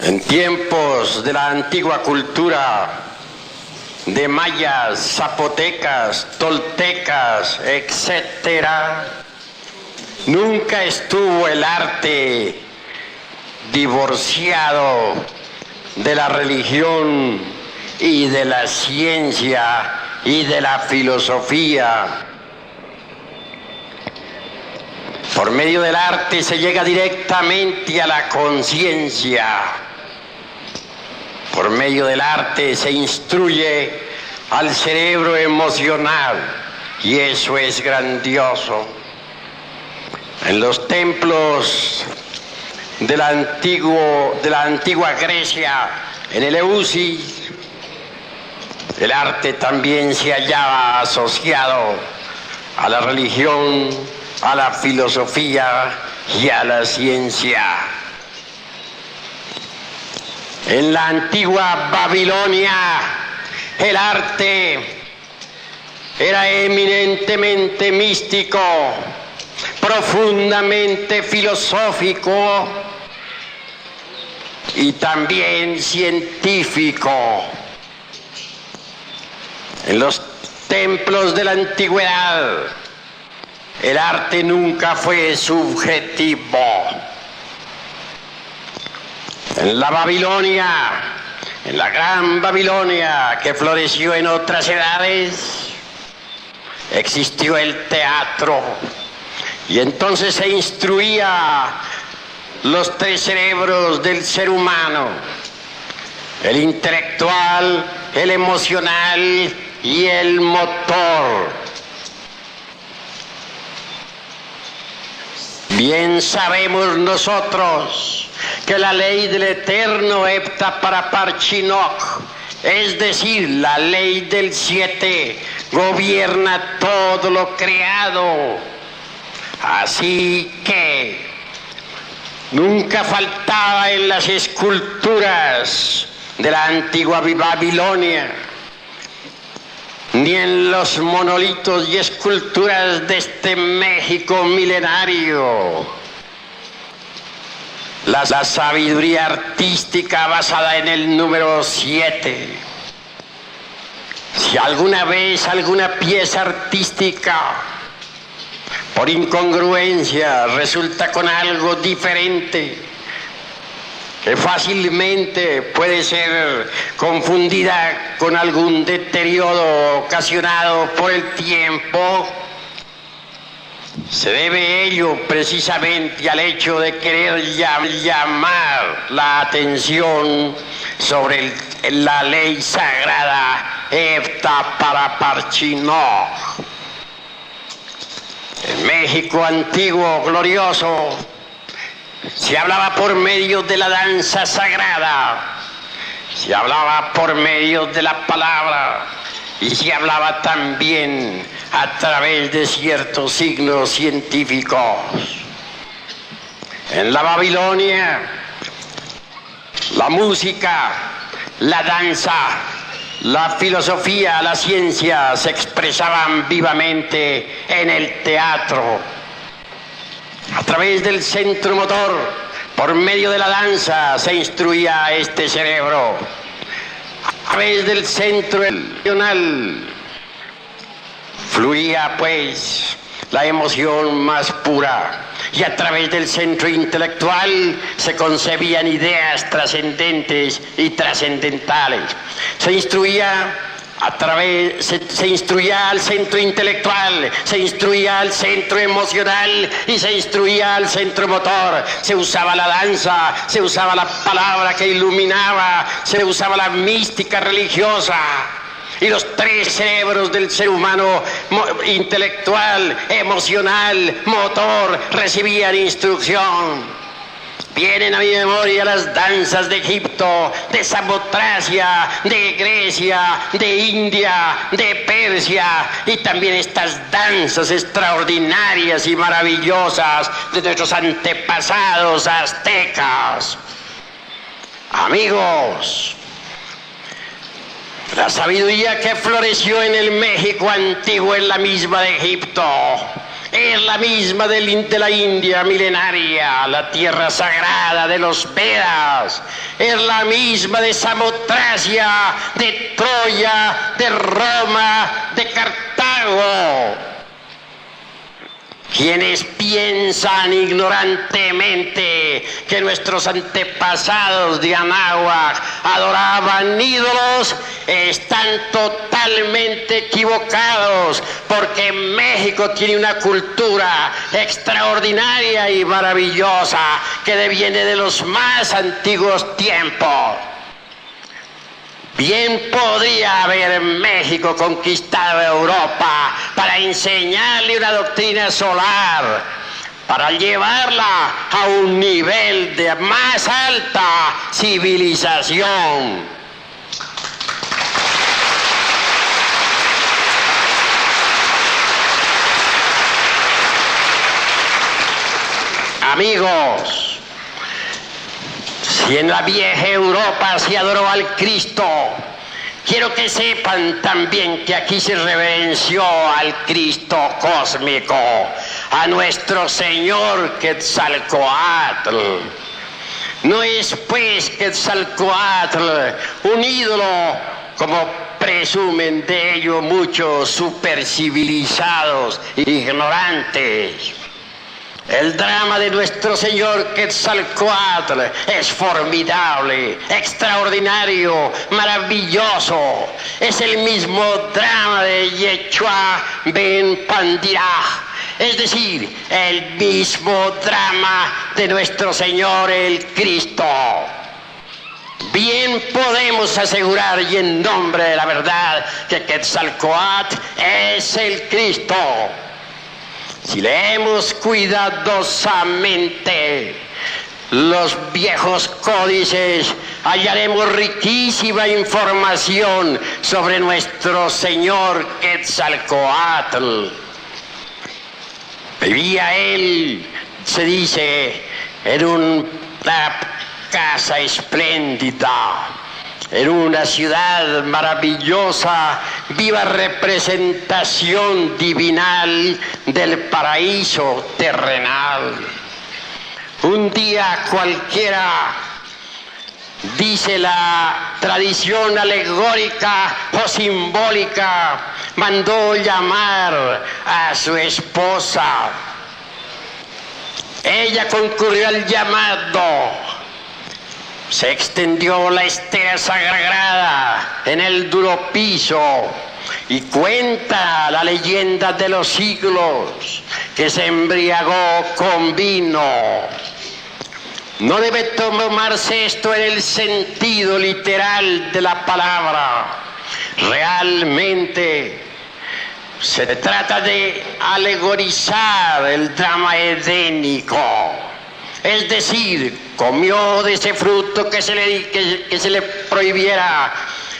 En tiempos de la antigua cultura de mayas, zapotecas, toltecas, etcétera, nunca estuvo el arte divorciado de la religión y de la ciencia y de la filosofía. Por medio del arte se llega directamente a la conciencia. Por medio del arte se instruye al cerebro emocional y eso es grandioso. En los templos de la antigua Grecia, en el Eleusis, el arte también se hallaba asociado a la religión, a la filosofía y a la ciencia. En la antigua Babilonia, el arte era eminentemente místico, profundamente filosófico y también científico. En los templos de la antigüedad, el arte nunca fue subjetivo. En la Babilonia, en la gran Babilonia que floreció en otras edades, existió el teatro y entonces se instruía los tres cerebros del ser humano: el intelectual, el emocional y el motor. Bien sabemos nosotros que la ley del eterno hepta para parchinoc, es decir, la ley del 7, gobierna todo lo creado. Así que nunca faltaba en las esculturas de la antigua Babilonia, ni en los monolitos y esculturas de este México milenario, la sabiduría artística basada en el número 7. Si alguna vez alguna pieza artística, por incongruencia, resulta con algo diferente, que fácilmente puede ser confundida con algún deterioro ocasionado por el tiempo, se debe ello precisamente al hecho de querer llamar la atención sobre la ley sagrada hepta para parchinoc. En México antiguo, glorioso, se hablaba por medio de la danza sagrada, se hablaba por medio de la palabra y se hablaba también a través de ciertos signos científicos. En la Babilonia, la música, la danza, la filosofía, la ciencia se expresaban vivamente en el teatro. A través del centro motor, por medio de la danza, se instruía este cerebro. A través del centro emocional fluía pues la emoción más pura, y a través del centro intelectual se concebían ideas trascendentes y trascendentales. Se instruía se instruía al centro intelectual, se instruía al centro emocional y se instruía al centro motor. Se usaba la danza, se usaba la palabra que iluminaba, se usaba la mística religiosa. Y los tres cerebros del ser humano, intelectual, emocional, motor, recibían instrucción. Vienen a mi memoria las danzas de Egipto, de Samotracia, de Grecia, de India, de Persia, y también estas danzas extraordinarias y maravillosas de nuestros antepasados aztecas. Amigos, la sabiduría que floreció en el México antiguo es la misma de Egipto. es la misma de la India milenaria, la tierra sagrada de los Vedas, es la misma de Samotracia, de Troya, de Roma, de Cartago. Quienes piensan ignorantemente que nuestros antepasados de Anáhuac adoraban ídolos están totalmente equivocados, porque México tiene una cultura extraordinaria y maravillosa que deviene de los más antiguos tiempos. Bien podría haber México conquistado Europa para enseñarle una doctrina solar, para llevarla a un nivel de más alta civilización. Amigos, si en la vieja Europa se adoró al Cristo, quiero que sepan también que aquí se reverenció al Cristo cósmico, a nuestro Señor Quetzalcóatl. No es pues Quetzalcóatl un ídolo como presumen de ello muchos supercivilizados e ignorantes. El drama de nuestro Señor Quetzalcóatl es formidable, extraordinario, maravilloso. Es el mismo drama de Yeshua Ben Pandiraj, es decir, el mismo drama de nuestro Señor el Cristo. Bien podemos asegurar y en nombre de la verdad que Quetzalcóatl es el Cristo. Si leemos cuidadosamente los viejos códices, hallaremos riquísima información sobre nuestro Señor Quetzalcóatl. Vivía él, se dice, en una casa espléndida, en una ciudad maravillosa, viva representación divinal del paraíso terrenal. Un día cualquiera, dice la tradición alegórica o simbólica, mandó llamar a su esposa. Ella concurrió al llamado. Se extendió la estera sagrada en el duro piso y cuenta la leyenda de los siglos que se embriagó con vino. No debe tomarse esto en el sentido literal de la palabra. Realmente se trata de alegorizar el drama edénico. Es decir, comió de ese fruto que se le prohibiera,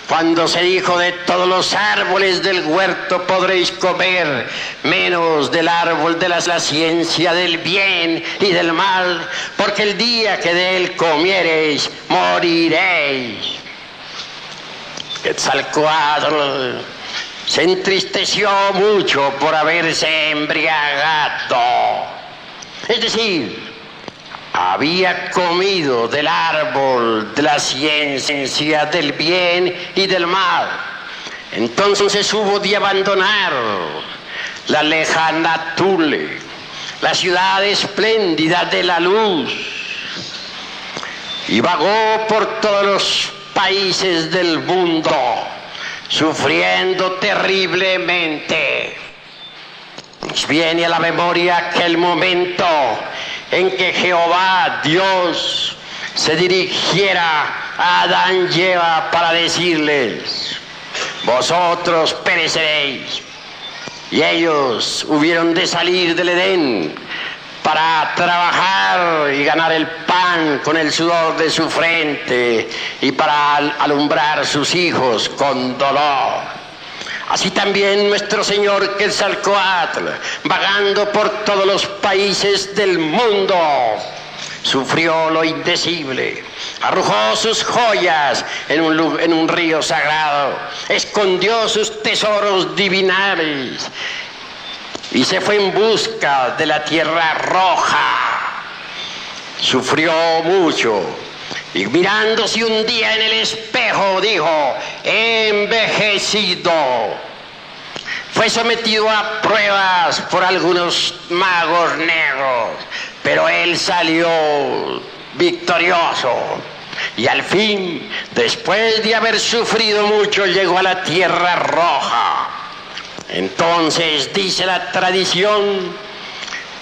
cuando se dijo: de todos los árboles del huerto podréis comer, menos del árbol de la ciencia del bien y del mal, porque el día que de él comiereis, moriréis. Quetzalcóatl se entristeció mucho por haberse embriagado. Es decir, había comido del árbol de la ciencia del bien y del mal. Entonces hubo de abandonar la lejana Tule, la ciudad espléndida de la luz, y vagó por todos los países del mundo, sufriendo terriblemente. Nos viene a la memoria aquel momento en que Jehová Dios se dirigiera a Adán y Eva para decirles: vosotros pereceréis. Y ellos hubieron de salir del Edén para trabajar y ganar el pan con el sudor de su frente y para alumbrar sus hijos con dolor. Así también nuestro Señor Quetzalcóatl, vagando por todos los países del mundo, sufrió lo indecible, arrojó sus joyas en un río sagrado, escondió sus tesoros divinales y se fue en busca de la tierra roja. Sufrió mucho y mirándose un día en el espejo dijo: he envejecido. Fue sometido a pruebas por algunos magos negros, pero él salió victorioso. Y al fin, después de haber sufrido mucho, llegó a la tierra roja. Entonces, dice la tradición,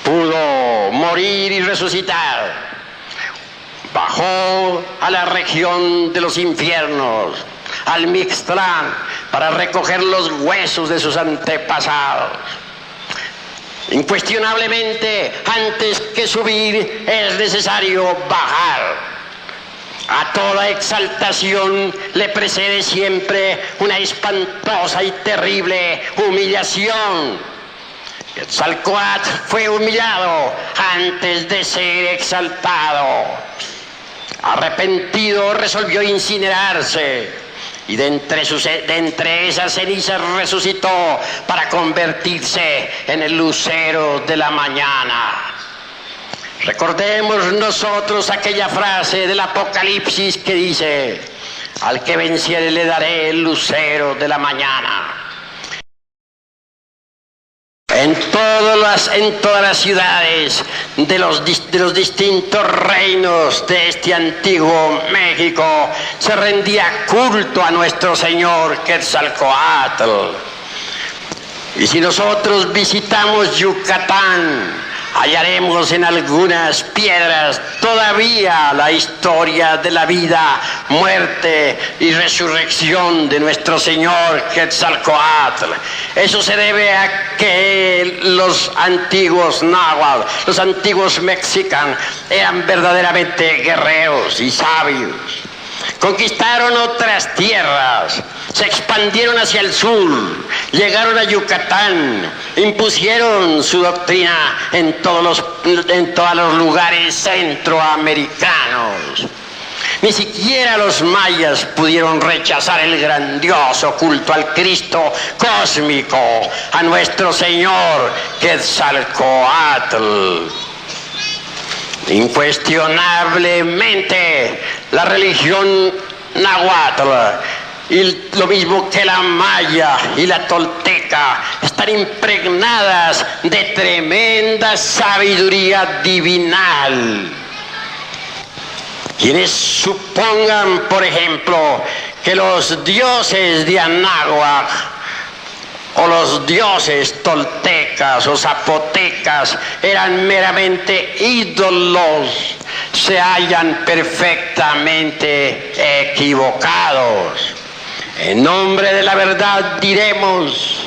pudo morir y resucitar. Bajó a la región de los infiernos, al Mixtlán, para recoger los huesos de sus antepasados. Incuestionablemente, antes que subir, es necesario bajar. A toda exaltación le precede siempre una espantosa y terrible humillación. Quetzalcóatl fue humillado antes de ser exaltado. Arrepentido, resolvió incinerarse y de entre esas cenizas resucitó para convertirse en el lucero de la mañana. Recordemos nosotros aquella frase del Apocalipsis que dice: al que venciere le daré el lucero de la mañana. En todas las ciudades de los distintos reinos de este antiguo México se rendía culto a nuestro Señor Quetzalcóatl. Y si nosotros visitamos Yucatán, hallaremos en algunas piedras todavía la historia de la vida, muerte y resurrección de nuestro Señor Quetzalcóatl. Eso se debe a que los antiguos náhuatl, los antiguos mexicanos, eran verdaderamente guerreros y sabios. Conquistaron otras tierras, se expandieron hacia el sur, llegaron a Yucatán, impusieron su doctrina en todos los lugares centroamericanos. Ni siquiera los mayas pudieron rechazar el grandioso culto al Cristo cósmico, a nuestro Señor Quetzalcóatl. Incuestionablemente, la religión náhuatl, y lo mismo que la maya y la tolteca, están impregnadas de tremenda sabiduría divinal. Quienes supongan, por ejemplo, que los dioses de Anáhuac o los dioses toltecas o zapotecas eran meramente ídolos, se hallan perfectamente equivocados. En nombre de la verdad diremos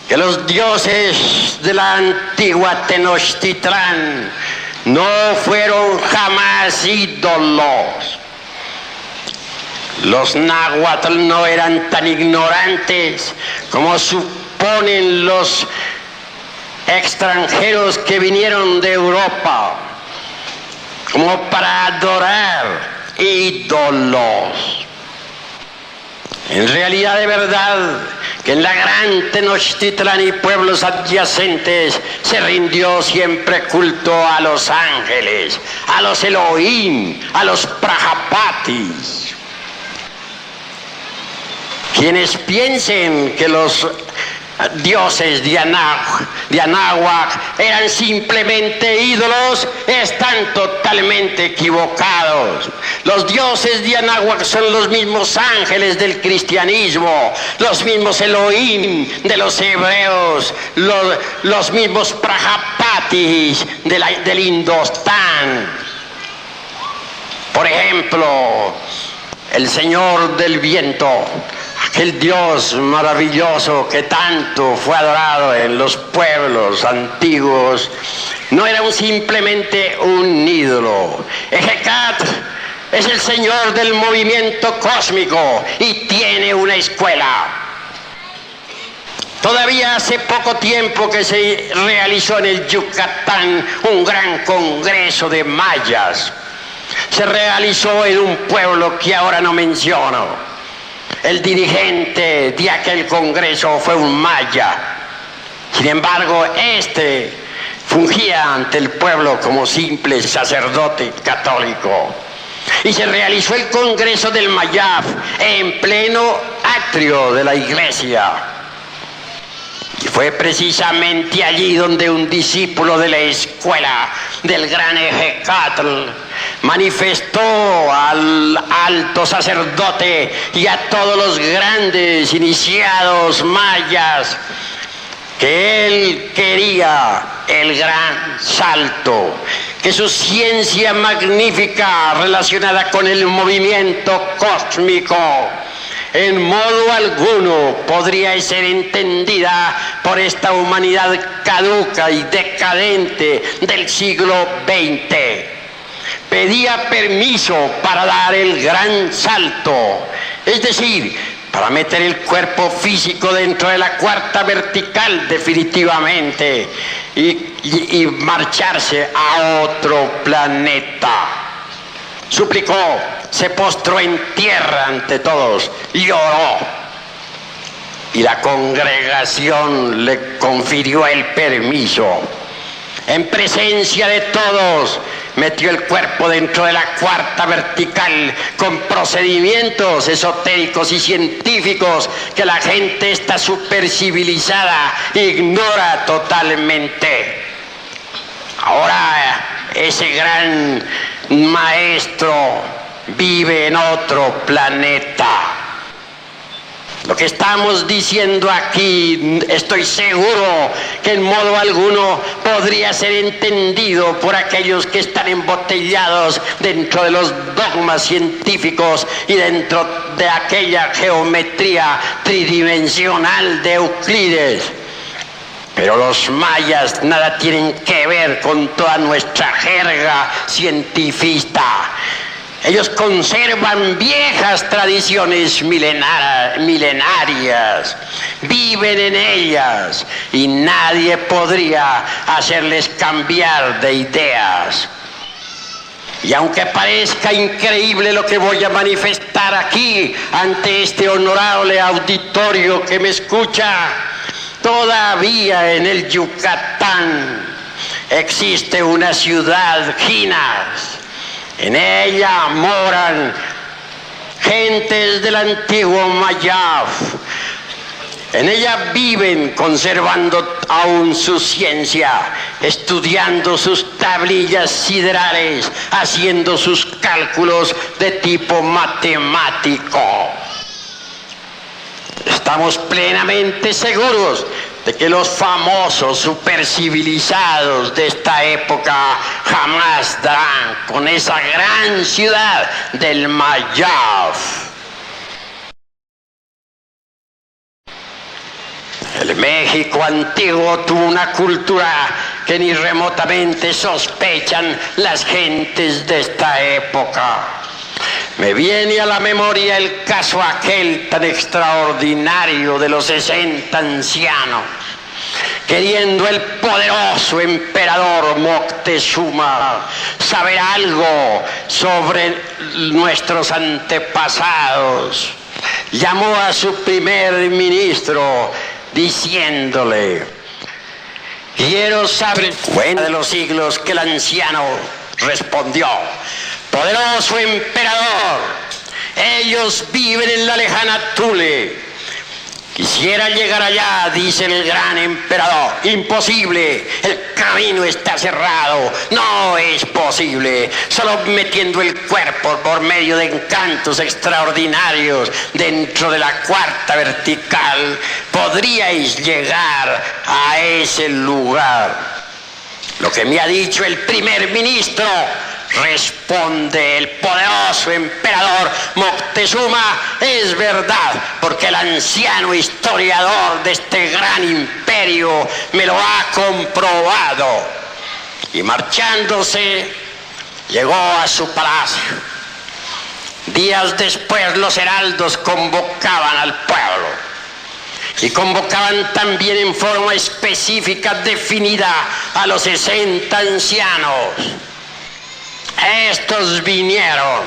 que los dioses de la antigua Tenochtitlán no fueron jamás ídolos. Los náhuatl no eran tan ignorantes como suponen los extranjeros que vinieron de Europa, como para adorar ídolos. En realidad, de verdad, que en la gran Tenochtitlán y pueblos adyacentes se rindió siempre culto a los ángeles, a los Elohim, a los Prajapatis. Quienes piensen que los dioses de Anáhuac eran simplemente ídolos están totalmente equivocados. Los dioses de Anáhuac son los mismos ángeles del cristianismo, los mismos Elohim de los hebreos, los mismos Prajapatis del Indostán. Por ejemplo, el Señor del Viento, aquel Dios maravilloso que tanto fue adorado en los pueblos antiguos, no era simplemente un ídolo. Hecatl es el Señor del movimiento cósmico y tiene una escuela. Todavía hace poco tiempo que se realizó en el Yucatán un gran congreso de mayas. Se realizó en un pueblo que ahora no menciono. El dirigente de aquel congreso fue un maya. Sin embargo, este fungía ante el pueblo como simple sacerdote católico. Y se realizó el Congreso del Mayab en pleno atrio de la iglesia. Y fue precisamente allí donde un discípulo de la escuela del gran Ejecatl manifestó al alto sacerdote y a todos los grandes iniciados mayas que él quería el gran salto, que su ciencia magnífica relacionada con el movimiento cósmico en modo alguno podría ser entendida por esta humanidad caduca y decadente del siglo XX. Pedía permiso para dar el gran salto, es decir, para meter el cuerpo físico dentro de la cuarta vertical definitivamente y marcharse a otro planeta. Suplicó, se postró en tierra ante todos, lloró. Y la congregación le confirió el permiso. En presencia de todos, metió el cuerpo dentro de la cuarta vertical con procedimientos esotéricos y científicos que la gente está supercivilizada ignora totalmente. Ahora ese gran maestro vive en otro planeta. Lo que estamos diciendo aquí, estoy seguro que en modo alguno podría ser entendido por aquellos que están embotellados dentro de los dogmas científicos y dentro de aquella geometría tridimensional de Euclides. Pero los mayas nada tienen que ver con toda nuestra jerga cientifista. Ellos conservan viejas tradiciones milenarias, viven en ellas y nadie podría hacerles cambiar de ideas. Y aunque parezca increíble lo que voy a manifestar aquí ante este honorable auditorio que me escucha, todavía en el Yucatán existe una ciudad Ginas. En ella moran gentes del antiguo Mayab. En ella viven conservando aún su ciencia, estudiando sus tablillas siderales, haciendo sus cálculos de tipo matemático. Estamos plenamente seguros de que los famosos supercivilizados de esta época jamás darán con esa gran ciudad del Mayab. El México antiguo tuvo una cultura que ni remotamente sospechan las gentes de esta época. Me viene a la memoria el caso aquel tan extraordinario de los 60 ancianos, queriendo el poderoso emperador Moctezuma saber algo sobre nuestros antepasados. Llamó a su primer ministro diciéndole: quiero saber cuenta de los siglos. Que el anciano respondió: poderoso emperador, ellos viven en la lejana Tule. Quisiera llegar allá, dice el gran emperador. Imposible, el camino está cerrado, no es posible. Solo metiendo el cuerpo por medio de encantos extraordinarios dentro de la cuarta vertical podríais llegar a ese lugar. Lo que me ha dicho el primer ministro, responde el poderoso emperador Moctezuma, es verdad, porque el anciano historiador de este gran imperio me lo ha comprobado. Y marchándose, llegó a su palacio. Días después los heraldos convocaban al pueblo. Y convocaban también en forma específica definida a los 60 ancianos. Estos vinieron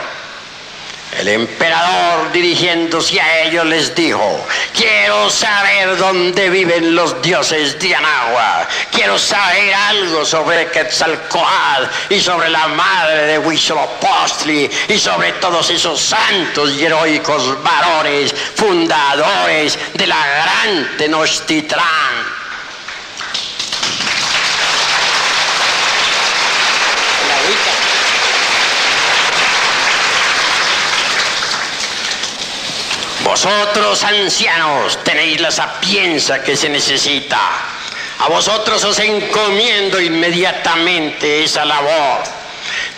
El emperador, dirigiéndose a ellos, les dijo: quiero saber dónde viven los dioses de Anáhuac. Quiero saber algo sobre Quetzalcóatl y sobre la madre de Huitzilopochtli y sobre todos esos santos y heroicos varones fundadores de la gran Tenochtitlán. Vosotros, ancianos, tenéis la sapiencia que se necesita. A vosotros os encomiendo inmediatamente esa labor.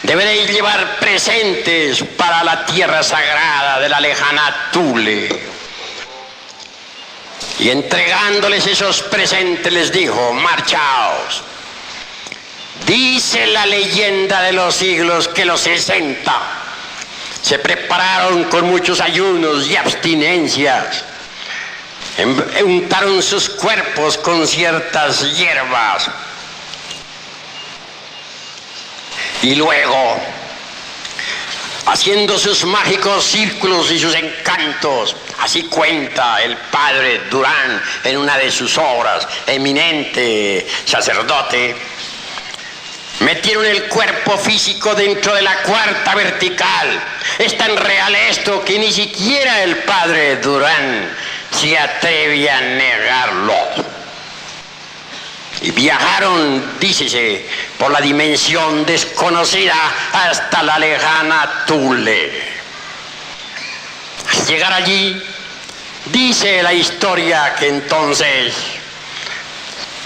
Deberéis llevar presentes para la tierra sagrada de la lejana Tule. Y entregándoles esos presentes les dijo: marchaos. Dice la leyenda de los siglos que los 60 se prepararon con muchos ayunos y abstinencias, untaron sus cuerpos con ciertas hierbas y luego, haciendo sus mágicos círculos y sus encantos, así cuenta el padre Durán en una de sus obras, eminente sacerdote, metieron el cuerpo físico dentro de la cuarta vertical. Es tan real esto que ni siquiera el padre Durán se atreve a negarlo. Y viajaron, dícese, por la dimensión desconocida hasta la lejana Tule. Al llegar allí, dice la historia que entonces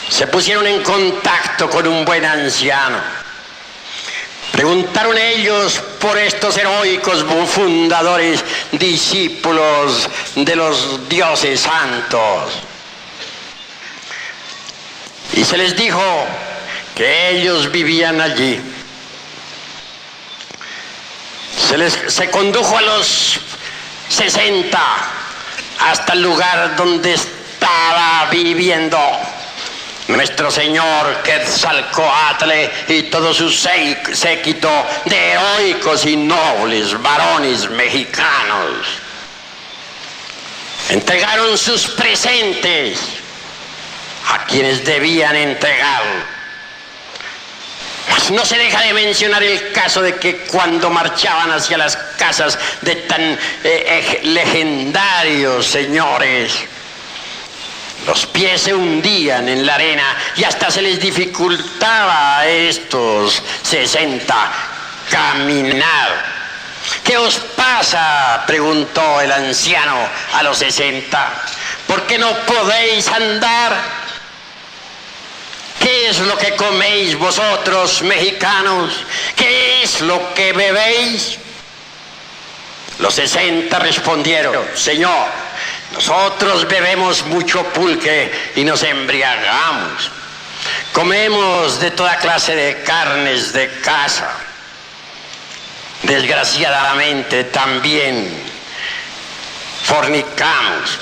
se pusieron en contacto con un buen anciano. Preguntaron ellos por estos heroicos fundadores, discípulos de los dioses santos. Y se les dijo que ellos vivían allí. Se condujo a los 60 hasta el lugar donde estaba viviendo nuestro señor Quetzalcóatl y todo su séquito de heroicos y nobles varones mexicanos. Entregaron sus presentes a quienes debían entregar. Mas no se deja de mencionar el caso de que cuando marchaban hacia las casas de tan legendarios señores, los pies se hundían en la arena y hasta se les dificultaba a estos 60 caminar. ¿Qué os pasa?, preguntó el anciano a los 60. ¿Por qué no podéis andar? ¿Qué es lo que coméis vosotros, mexicanos? ¿Qué es lo que bebéis? Los 60 respondieron: Señor, nosotros bebemos mucho pulque y nos embriagamos. Comemos de toda clase de carnes de caza. Desgraciadamente también fornicamos.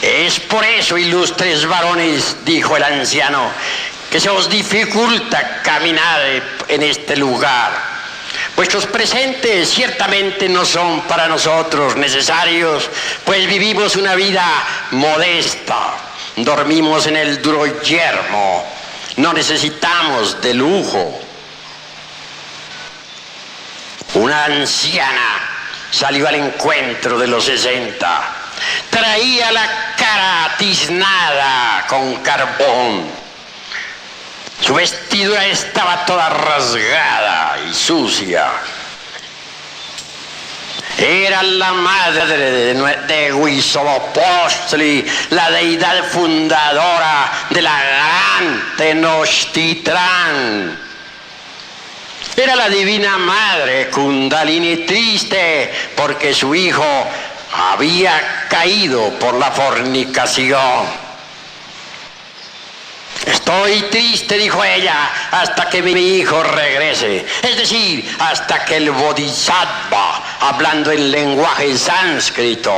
Es por eso, ilustres varones, dijo el anciano, que se os dificulta caminar en este lugar. Vuestros presentes ciertamente no son para nosotros necesarios, pues vivimos una vida modesta, dormimos en el duro yermo, no necesitamos de lujo. Una anciana salió al encuentro de los 60. Traía la cara tiznada con carbón. Su vestidura estaba toda rasgada y sucia. Era la madre de Huitzilopochtli, la deidad fundadora de la gran Tenochtitlán. Era la divina madre Kundalini, triste porque su hijo había caído por la fornicación. Estoy triste, dijo ella, hasta que mi hijo regrese, es decir, hasta que el Bodhisattva, hablando en lenguaje sánscrito,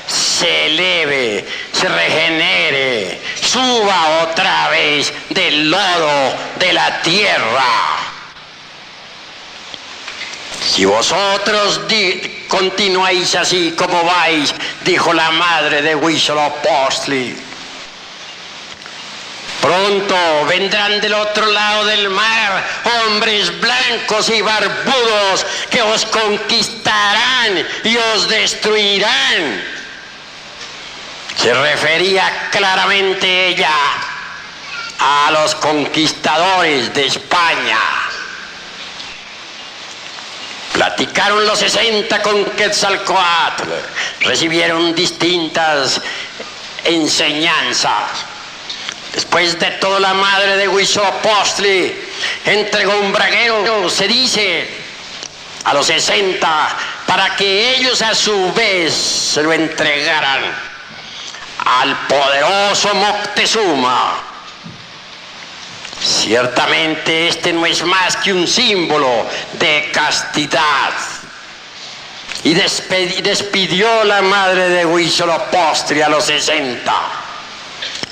se eleve, se regenere, suba otra vez del lodo de la tierra. Si vosotros continuáis así como vais, dijo la madre de Huitzilopochtli, pronto vendrán del otro lado del mar hombres blancos y barbudos que os conquistarán y os destruirán. Se refería claramente ella a los conquistadores de España. Platicaron los 60 con Quetzalcóatl, recibieron distintas enseñanzas. Después de todo, la madre de Huitzilopochtli entregó un braguero, se dice, a los 60, para que ellos a su vez se lo entregaran al poderoso Moctezuma. Ciertamente este no es más que un símbolo de castidad. Y despidió la madre de Huitzilopochtli a los 60,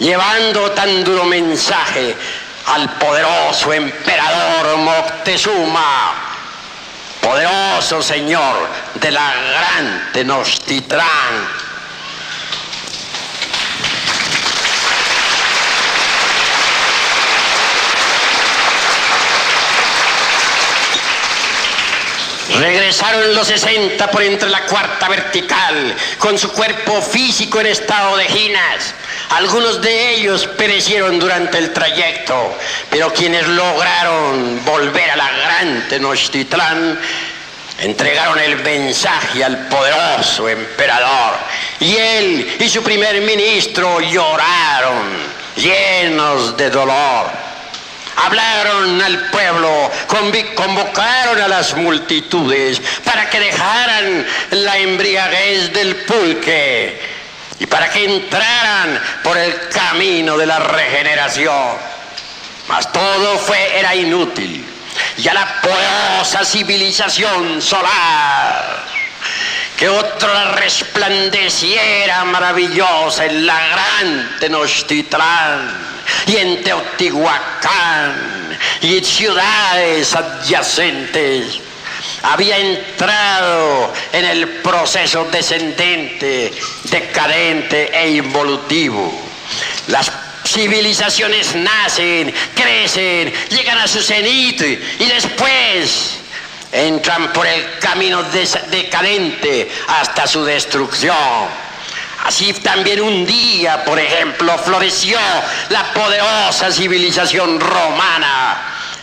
llevando tan duro mensaje al poderoso emperador Moctezuma, poderoso señor de la gran Tenochtitlán. Regresaron los 60 por entre la cuarta vertical, con su cuerpo físico en estado de ginas. Algunos de ellos perecieron durante el trayecto, pero quienes lograron volver a la gran Tenochtitlán entregaron el mensaje al poderoso emperador, y él y su primer ministro lloraron, llenos de dolor. Hablaron al pueblo, convocaron a las multitudes para que dejaran la embriaguez del pulque y para que entraran por el camino de la regeneración. Mas todo era inútil. Ya la poderosa civilización solar, que otra resplandeciera maravillosa en la gran Tenochtitlán y en Teotihuacán y ciudades adyacentes, había entrado en el proceso descendente, decadente e involutivo. Las civilizaciones nacen, crecen, llegan a su cenit y después entran por el camino decadente hasta su destrucción. Así también un día, por ejemplo, floreció la poderosa civilización romana,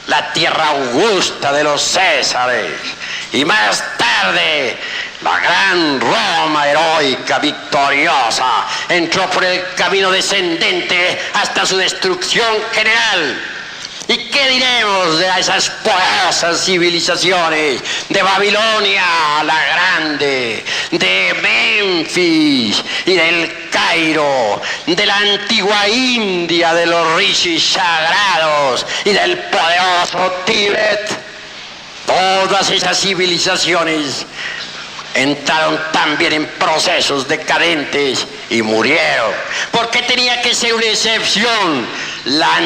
la tierra augusta de los Césares, y más tarde la gran Roma heroica, victoriosa, entró por el camino descendente hasta su destrucción general. ¿Y qué diremos de esas poderosas civilizaciones de Babilonia la Grande, de Memphis y del Cairo, de la antigua India, de los rishis sagrados y del poderoso Tíbet? Todas esas civilizaciones entraron también en procesos decadentes y murieron. ¿Por qué tenía que ser una excepción la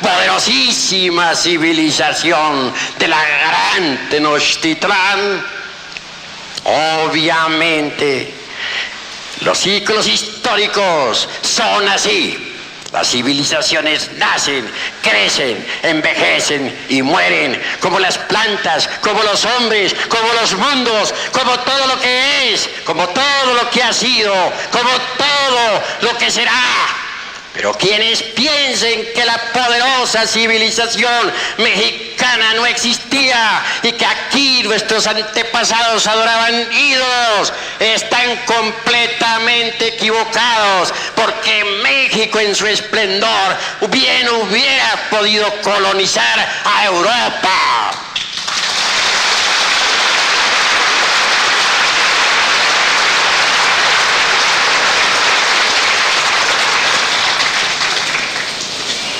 poderosísima civilización de la gran Tenochtitlán? Obviamente, los ciclos históricos son así. Las civilizaciones nacen, crecen, envejecen y mueren, como las plantas, como los hombres, como los mundos, como todo lo que es, como todo lo que ha sido, como todo lo que será. Pero quienes piensen que la poderosa civilización mexicana no existía y que aquí nuestros antepasados adoraban ídolos, están completamente equivocados, porque México en su esplendor bien hubiera podido colonizar a Europa.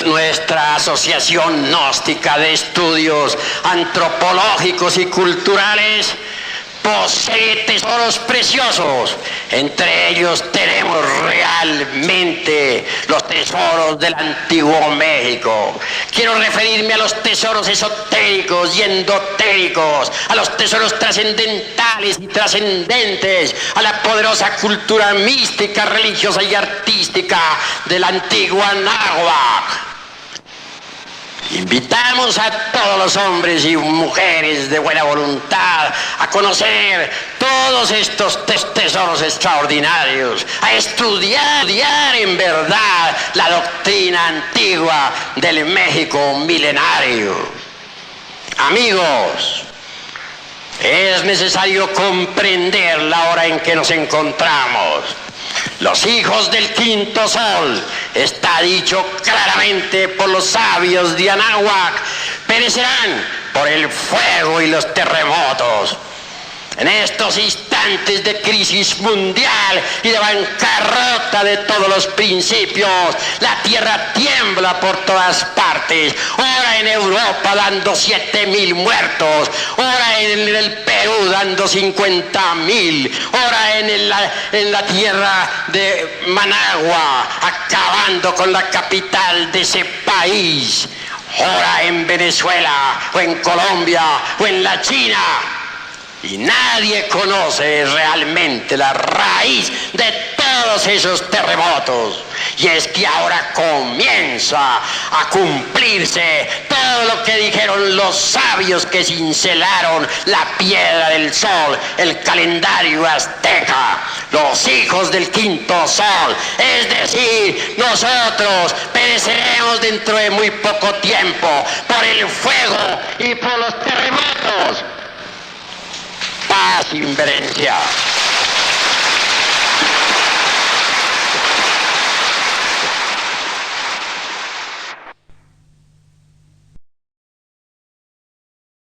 Nuestra Asociación Gnóstica de Estudios Antropológicos y Culturales posee tesoros preciosos. Entre ellos tenemos realmente los tesoros del antiguo México. Quiero referirme a los tesoros esotéricos y endotéricos, a los tesoros trascendentales y trascendentes, a la poderosa cultura mística, religiosa y artística de la antigua Anáhuac. Invitamos a todos los hombres y mujeres de buena voluntad a conocer todos estos tesoros extraordinarios, a estudiar en verdad la doctrina antigua del México milenario. Amigos, es necesario comprender la hora en que nos encontramos. Los hijos del quinto sol, está dicho claramente por los sabios de Anáhuac, perecerán por el fuego y los terremotos. En estos instantes de crisis mundial y de bancarrota de todos los principios, la tierra tiembla por todas partes. Ora en Europa dando 7.000 muertos, ora en el Perú dando 50.000, ora en la tierra de Managua acabando con la capital de ese país, ora en Venezuela o en Colombia o en la China. Y nadie conoce realmente la raíz de todos esos terremotos. Y es que ahora comienza a cumplirse todo lo que dijeron los sabios que cincelaron la piedra del sol, el calendario azteca. Los hijos del quinto sol, es decir, nosotros pereceremos dentro de muy poco tiempo por el fuego y por los terremotos. Paz, inverencia.